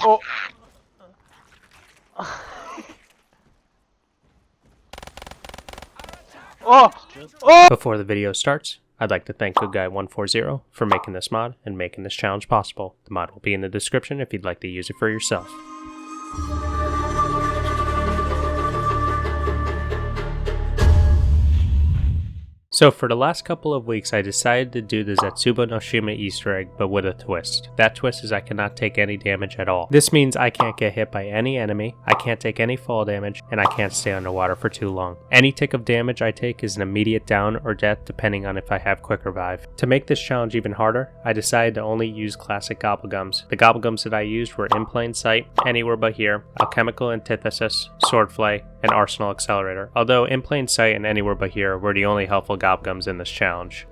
Oh! Oh! Oh! Before the video starts, I'd like to thank GoodGuy140 for making this mod and making this challenge possible. The mod will be in the description if you'd like to use it for yourself. So for the last couple of weeks I decided to do the Zetsubou no Shima Easter egg, but with a twist. That twist is I cannot take any damage at all. This means I can't get hit by any enemy, I can't take any fall damage, and I can't stay underwater for too long. Any tick of damage I take is an immediate down or death depending on if I have quick revive. To make this challenge even harder, I decided to only use classic gobblegums. The gobblegums that I used were In Plain Sight, Anywhere But Here, Alchemical Antithesis, Swordflay, and Arsenal Accelerator, although In Plain Sight and Anywhere But Here were the only helpful gobblegums in this challenge.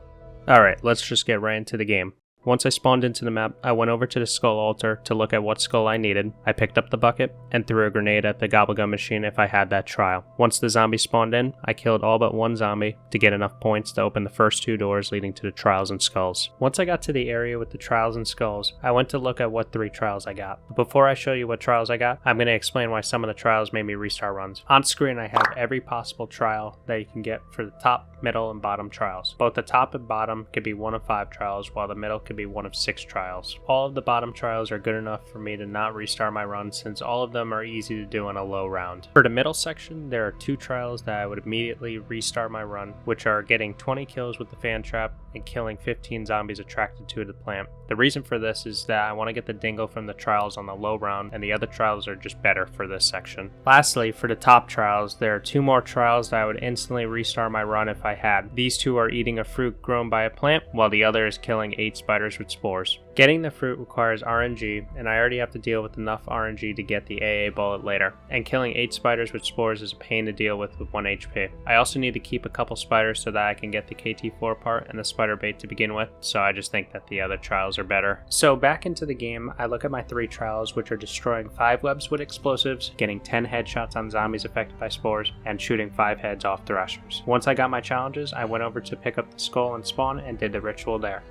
Alright, let's just get right into the game. Once I spawned into the map, I went over to the skull altar to look at what skull I needed. I picked up the bucket and threw a grenade at the gobblegum machine if I had that trial. Once the zombie spawned in, I killed all but one zombie to get enough points to open the first two doors leading to the trials and skulls. Once I got to the area with the trials and skulls, I went to look at what 3 trials I got. But before I show you what trials I got, I'm going to explain why some of the trials made me restart runs. On screen I have every possible trial that you can get for the top, middle, and bottom trials. Both the top and bottom could be 1 of 5 trials, while the middle could be 1 of 6 trials. All of the bottom trials are good enough for me to not restart my run since all of them are easy to do on a low round. For the middle section, there are 2 trials that I would immediately restart my run, which are getting 20 kills with the fan trap and killing 15 zombies attracted to the plant. The reason for this is that I want to get the dingo from the trials on the low round, and the other trials are just better for this section. Lastly, for the top trials, there are 2 more trials that I would instantly restart my run if I had. These 2 are eating a fruit grown by a plant, while the other is killing 8 spiders with spores. Getting the fruit requires RNG, and I already have to deal with enough RNG to get the AA bullet later, and killing 8 spiders with spores is a pain to deal with 1 HP. I also need to keep a couple spiders so that I can get the KT4 part and the spider bait to begin with, so I just think that the other trials are better. So back into the game, I look at my 3 trials, which are destroying 5 webs with explosives, getting 10 headshots on zombies affected by spores, and shooting 5 heads off thrashers. Once I got my challenges, I went over to pick up the skull and spawn and did the ritual there.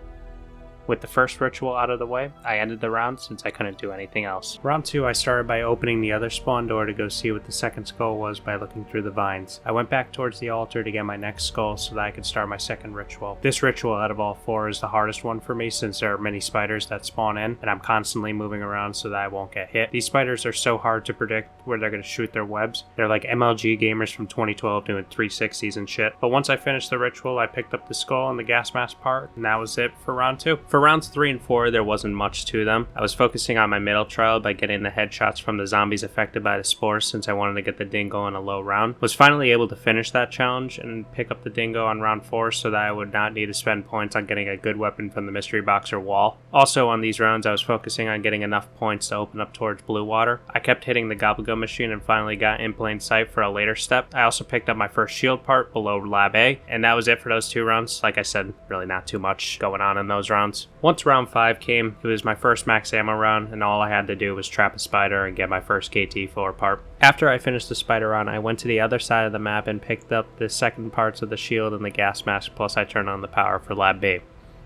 With the first ritual out of the way, I ended the round since I couldn't do anything else. Round 2, I started by opening the other spawn door to go see what the second skull was by looking through the vines. I went back towards the altar to get my next skull so that I could start my second ritual. This ritual out of all 4 is the hardest one for me since there are many spiders that spawn in and I'm constantly moving around so that I won't get hit. These spiders are so hard to predict where they're going to shoot their webs. They're like MLG gamers from 2012 doing 360s and shit. But once I finished the ritual, I picked up the skull and the gas mask part, and that was it for round 2. For rounds 3 and 4, there wasn't much to them. I was focusing on my middle trial by getting the headshots from the zombies affected by the spores since I wanted to get the dingo on a low round. Was finally able to finish that challenge and pick up the dingo on round 4 so that I would not need to spend points on getting a good weapon from the mystery box or wall. Also on these rounds, I was focusing on getting enough points to open up towards blue water. I kept hitting the gobblegum machine and finally got In Plain Sight for a later step. I also picked up my first shield part below Lab A, and that was it for those 2 rounds. Like I said, really not too much going on in those rounds. Once round 5 came, it was my first max ammo round, and all I had to do was trap a spider and get my first KT4 part. After I finished the spider round, I went to the other side of the map and picked up the second parts of the shield and the gas mask, plus I turned on the power for Lab B.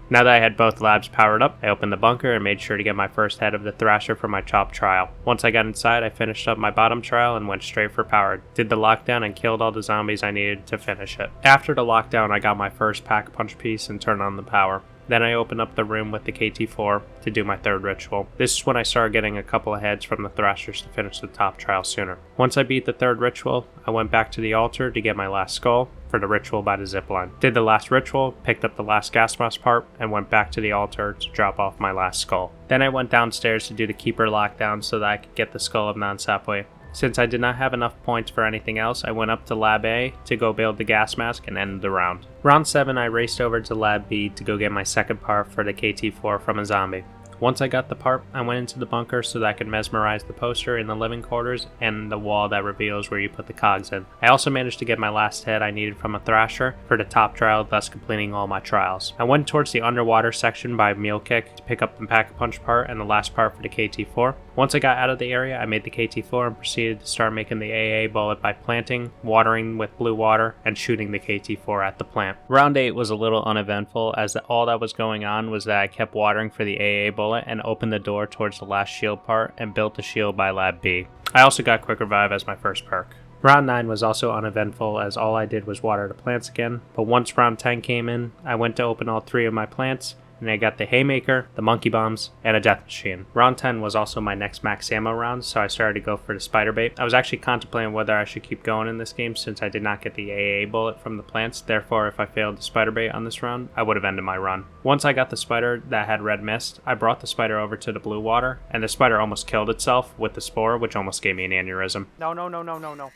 Now that I had both labs powered up, I opened the bunker and made sure to get my first head of the thrasher for my chop trial. Once I got inside, I finished up my bottom trial and went straight for power. Did the lockdown and killed all the zombies I needed to finish it. After the lockdown, I got my first pack punch piece and turned on the power. Then I opened up the room with the KT4 to do my 3rd ritual. This is when I started getting a couple of heads from the thrashers to finish the top trial sooner. Once I beat the 3rd ritual, I went back to the altar to get my last skull for the ritual by the zipline. Did the last ritual, picked up the last gas mask part, and went back to the altar to drop off my last skull. Then I went downstairs to do the keeper lockdown so that I could get the skull of Non-Sapway. Since I did not have enough points for anything else, I went up to Lab A to go build the gas mask and end the round. Round 7, I raced over to Lab B to go get my second part for the KT4 from a zombie. Once I got the part, I went into the bunker so that I could mesmerize the poster in the living quarters and the wall that reveals where you put the cogs in. I also managed to get my last head I needed from a thrasher for the top trial, thus completing all my trials. I went towards the underwater section by Meal Kick to pick up the pack-a-punch part and the last part for the KT4. Once I got out of the area, I made the KT4 and proceeded to start making the AA bullet by planting, watering with blue water, and shooting the KT4 at the plant. Round 8 was a little uneventful as all that was going on was that I kept watering for the AA bullet and opened the door towards the last shield part and built the shield by Lab B. I also got Quick Revive as my first perk. Round 9 was also uneventful as all I did was water the plants again, but once round 10 came in, I went to open all 3 of my plants, and I got the Haymaker, the Monkey Bombs, and a Death Machine. Round 10 was also my next max ammo round, so I started to go for the Spider Bait. I was actually contemplating whether I should keep going in this game since I did not get the AA bullet from the plants, therefore if I failed the Spider Bait on this round, I would have ended my run. Once I got the spider that had red mist, I brought the spider over to the blue water, and the spider almost killed itself with the spore, which almost gave me an aneurysm. No.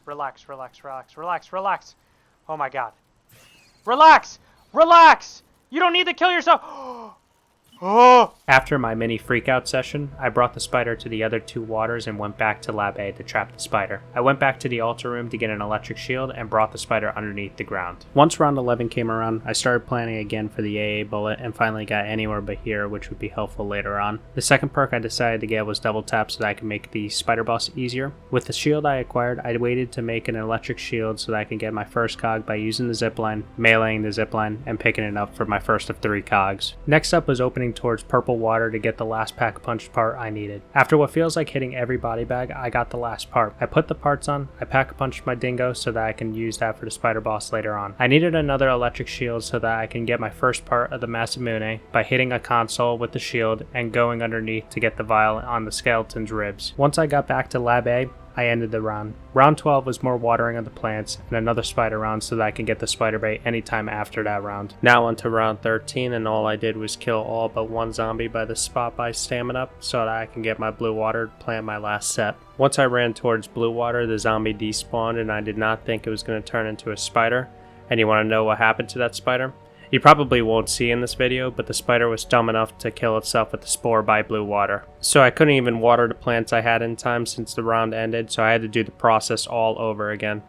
Relax. Oh my god. Relax! You don't need to kill yourself! Oh! After my mini freakout session, I brought the spider to the other 2 waters and went back to Lab A to trap the spider. I went back to the altar room to get an electric shield and brought the spider underneath the ground. Once round 11 came around, I started planning again for the AA bullet and finally got anywhere but here, which would be helpful later on. The second perk I decided to get was double tap so that I could make the spider boss easier. With the shield I acquired, I waited to make an electric shield so that I could get my first cog by using the zipline, meleeing the zipline, and picking it up for my first of 3 cogs. Next up was opening towards purple water to get the last pack-a-punch part I needed. After what feels like hitting every body bag, I got the last part. I put the parts on, I pack-a-punched my dingo so that I can use that for the spider boss later on. I needed another electric shield so that I can get my first part of the Masamune by hitting a console with the shield and going underneath to get the vial on the skeleton's ribs. Once I got back to Lab A, I ended the round. Round 12 was more watering of the plants and another spider round so that I can get the spider bait anytime after that round. Now onto round 13 and all I did was kill all but 1 zombie by the spot buy stamina so that I can get my blue water to plant my last set. Once I ran towards blue water, the zombie despawned and I did not think it was going to turn into a spider. And you want to know what happened to that spider? You probably won't see in this video, but the spider was dumb enough to kill itself with the spore by blue water. So I couldn't even water the plants I had in time since the round ended, so I had to do the process all over again.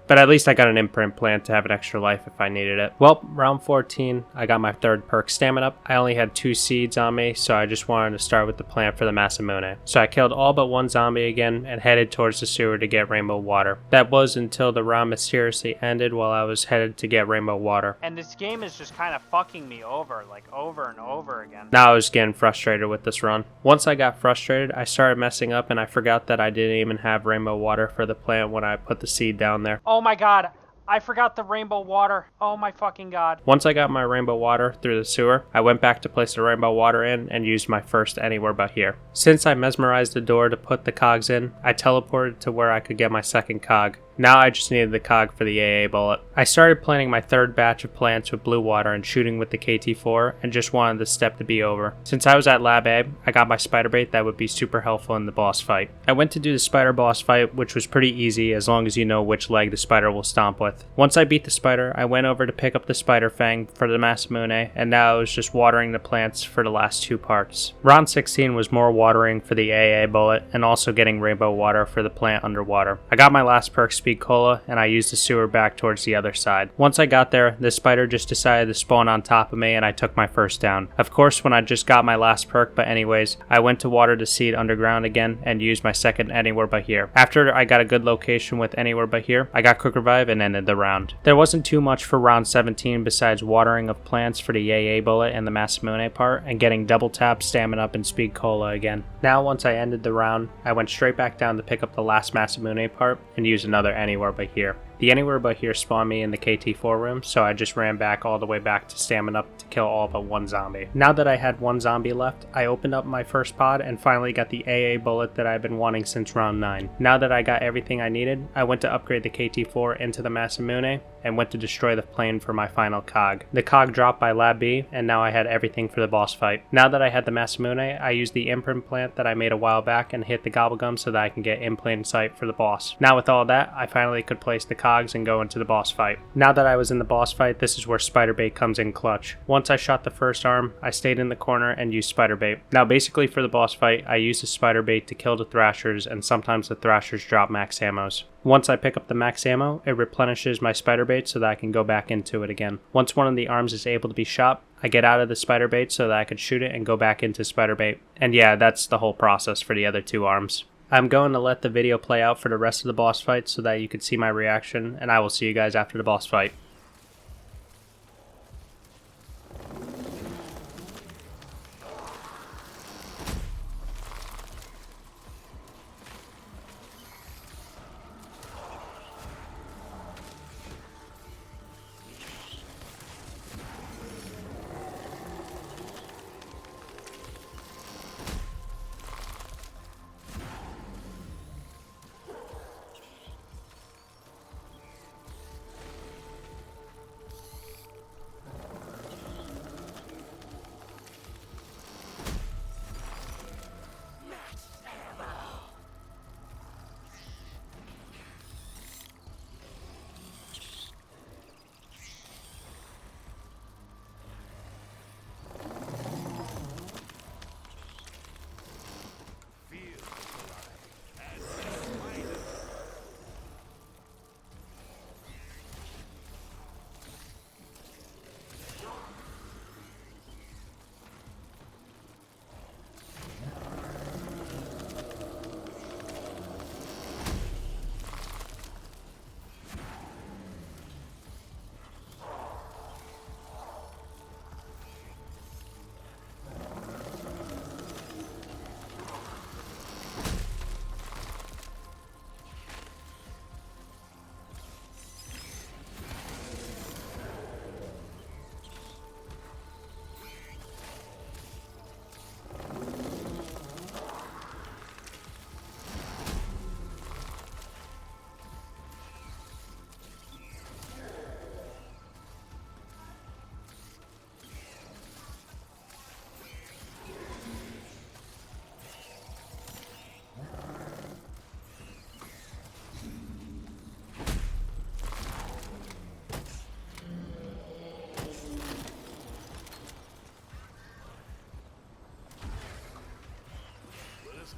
But at least I got an imprint plant to have an extra life if I needed it. Well, round 14, I got my third perk stamina up. I only had 2 seeds on me, so I just wanted to start with the plant for the Masamune. So I killed all but 1 zombie again and headed towards the sewer to get rainbow water. That was until the round mysteriously ended while I was headed to get rainbow water. And this game is just kind of fucking me over, like over and over again. Now I was getting frustrated with this run. Once I got frustrated, I started messing up and I forgot that I didn't even have rainbow water for the plant when I put the seed down there. Oh my god, I forgot the rainbow water. Oh my fucking god. Once I got my rainbow water through the sewer, I went back to place the rainbow water in and used my first anywhere but here. Since I mesmerized the door to put the cogs in, I teleported to where I could get my second cog. Now I just needed the cog for the AA bullet. I started planting my third batch of plants with blue water and shooting with the KT4 and just wanted the step to be over. Since I was at Lab A, I got my spider bait that would be super helpful in the boss fight. I went to do the spider boss fight, which was pretty easy as long as you know which leg the spider will stomp with. Once I beat the spider, I went over to pick up the spider fang for the Masamune, and now I was just watering the plants for the last 2 parts. Round 16 was more watering for the AA bullet and also getting rainbow water for the plant underwater. I got my last perk Speed Cola, and I used the sewer back towards the other side. Once I got there, the spider just decided to spawn on top of me and I took my first down. Of course, when I just got my last perk, but anyways, I went to water the seed underground again and used my second anywhere but here. After I got a good location with anywhere but here, I got Quick Revive and ended the round. There wasn't too much for round 17 besides watering of plants for the AA bullet and the Masamune part and getting double tap, stamina up, and Speed Cola again. Now once I ended the round, I went straight back down to pick up the last Masamune part and use another anywhere but here. The anywhere but here spawned me in the KT4 room, so I just ran back all the way back to stamina up to kill all but 1 zombie. Now that I had 1 zombie left, I opened up my first pod and finally got the AA bullet that I've been wanting since round 9. Now that I got everything I needed, I went to upgrade the KT4 into the Masamune and went to destroy the plane for my final cog. The cog dropped by Lab B, and now I had everything for the boss fight. Now that I had the Masamune, I used the imprint plant that I made a while back and hit the gobblegum so that I can get in plain sight for the boss. Now with all that, I finally could place the cog cogs and go into the boss fight. Now that I was in the boss fight, this is where spider bait comes in clutch. Once I shot the first arm, I stayed in the corner and used spider bait. Now basically for the boss fight, I used the spider bait to kill the thrashers, and sometimes the thrashers drop max ammos. Once I pick up the max ammo, it replenishes my spider bait so that I can go back into it again. Once one of the arms is able to be shot, I get out of the spider bait so that I can shoot it and go back into spider bait. And yeah, that's the whole process for the other two arms. I'm going to let the video play out for the rest of the boss fight so that you can see my reaction, and I will see you guys after the boss fight.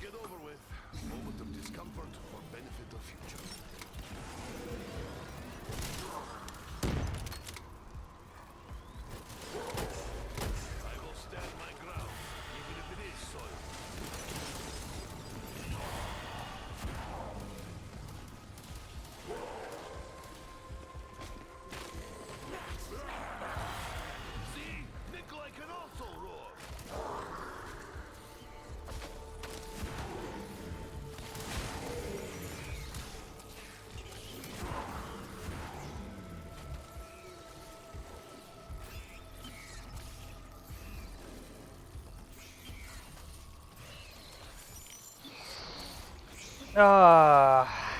Get over with. Moment of discomfort for benefit of future. I will stand my ground, even if it is soil. See, Nikolai can also roar.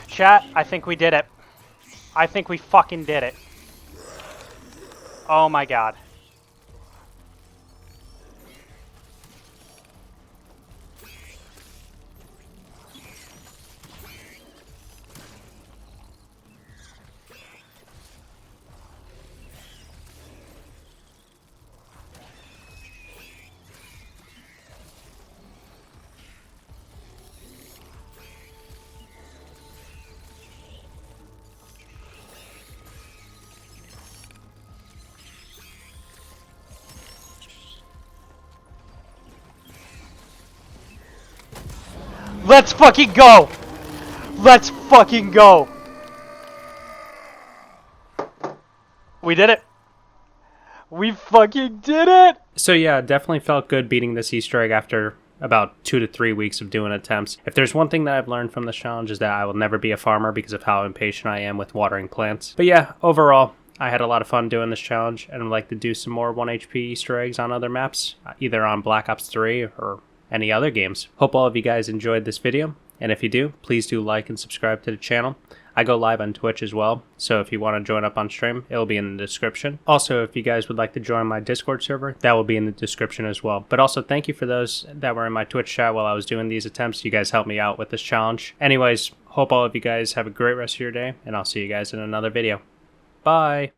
Chat, I think we did it. I think we fucking did it. Oh my god. Let's fucking go! Let's fucking go! We did it! We fucking did it! So yeah, definitely felt good beating this Easter egg after about 2 to 3 weeks of doing attempts. If there's one thing that I've learned from this challenge is that I will never be a farmer because of how impatient I am with watering plants. But yeah, overall, I had a lot of fun doing this challenge, and I'd like to do some more 1 HP Easter eggs on other maps, either on Black Ops 3 or any other games. Hope all of you guys enjoyed this video, and if you do, please do like and subscribe to the channel. I go live on Twitch as well, so if you want to join up on stream, it'll be in the description. Also, if you guys would like to join my Discord server, that will be in the description as well. But also, thank you for those that were in my Twitch chat while I was doing these attempts. You guys helped me out with this challenge. Anyways, Hope all of you guys have a great rest of your day, and I'll see you guys in another video. Bye!